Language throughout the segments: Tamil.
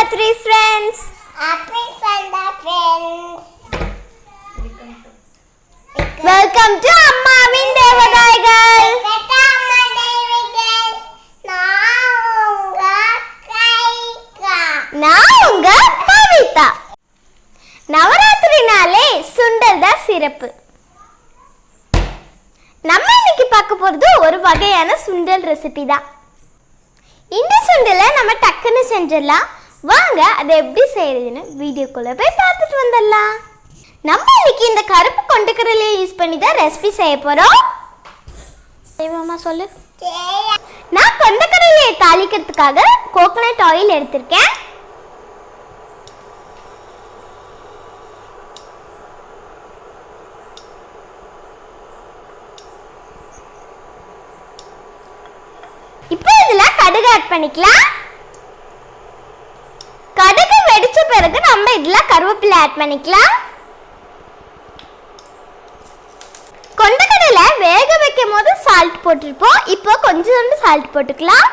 Navaratri friends. Happy Sundal friends. Welcome to Ammavin Devathaigal. Navaratri நாளே சுண்டல் தான் சிறப்பு. நம்ம இன்னைக்கு பார்க்க போறது ஒரு வகையான சுண்டல் ரெசிபி தான். இந்த சுண்டலை நம்ம டக்குன்னு செஞ்சிடலாம். வாங்க அதை எப்படி செய்யறதுன்னு வீடியோக்குள்ள போய் பார்த்துட்டு வந்துடலாம். நம்ம இன்னைக்கு இந்த கருப்பு கொண்டைக்கடலையை யூஸ் பண்ணி தான் ரெசிபி செய்ய போறோம். மாமா சொல்லு. நான் கொண்டைக்கடலையை தாளிக்கிறதுக்காக கோகனட் ஆயில் எடுத்திருக்கேன். இப்போ இதுல கடுகு ஆட் பண்ணிக்கலாம். கடுகு வெடிச்ச பிறகு நம்ம இதுல கருவேப்பிலை ஆட் பண்ணிக்கலாம். கொண்டைக்கடலை வேக வைக்கும் போது சால்ட் போட்டிருப்போம். இப்போ கொஞ்சோண்டு சால்ட் போட்டுக்கலாம்.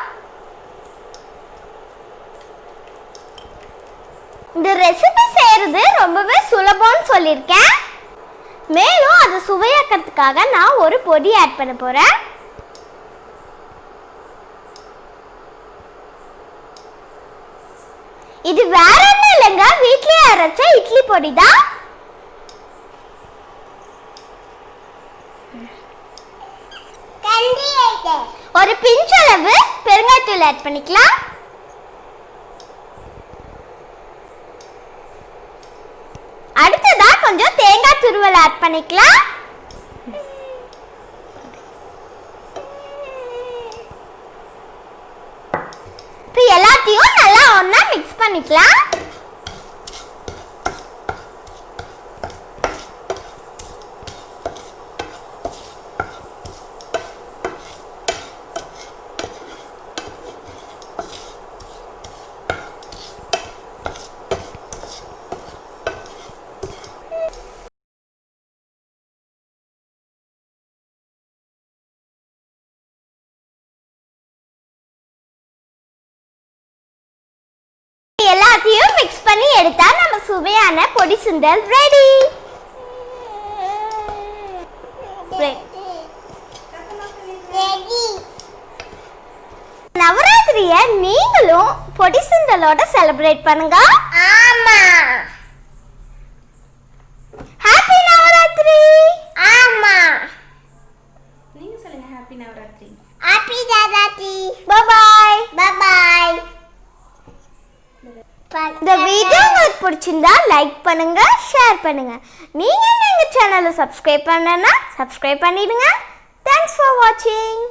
இந்த ரெசிபி செய்யறது ரொம்பவே சுலபம்னு சொல்லியிருக்கேன். மேலும் அதை சுவையாக்கிறதுக்காக நான் ஒரு பொடி ஆட் பண்ண போறேன். இது வேற என்ன இல்லைங்க, வீட்லயே அரைச்ச இட்லி பொடி தான். ஒரு பிஞ்ச் அளவு பெருங்காயத்தூள் ஆட் பண்ணிக்கலாம். அடுத்ததா கொஞ்சம் தேங்காய் துருவல் ஆட் பண்ணிக்கலாம். இப்போ எல்லாத்தையும் நல்லா ஒண்ணா மிக்ஸ் பண்ணிக்கலாம். எல்லாத்தையும் மிக்ஸ் பண்ணி எடுத்தா நம்ம சுவையான பொடி சுண்டல் ரெடி. நவராத்திரிய நீங்களும் பொடி சுண்டலோட செலிப்ரேட் பண்ணுங்க. ஆமா. ஹாப்பி நவராத்திரி. ஆமா. நீங்க சொல்லுங்க happy Navratri. Happy Navratri. Bye bye. Bye bye. இந்த வீடியோ உங்களுக்கு பிடிச்சிருந்தா லைக் பண்ணுங்க, ஷேர் பண்ணுங்க. நீங்க எங்க சேனலை சப்ஸ்கிரைப் பண்ணலன்னா சப்ஸ்கிரைப் பண்ணிடுங்க. தேங்க்ஸ் ஃபார் வாட்சிங்.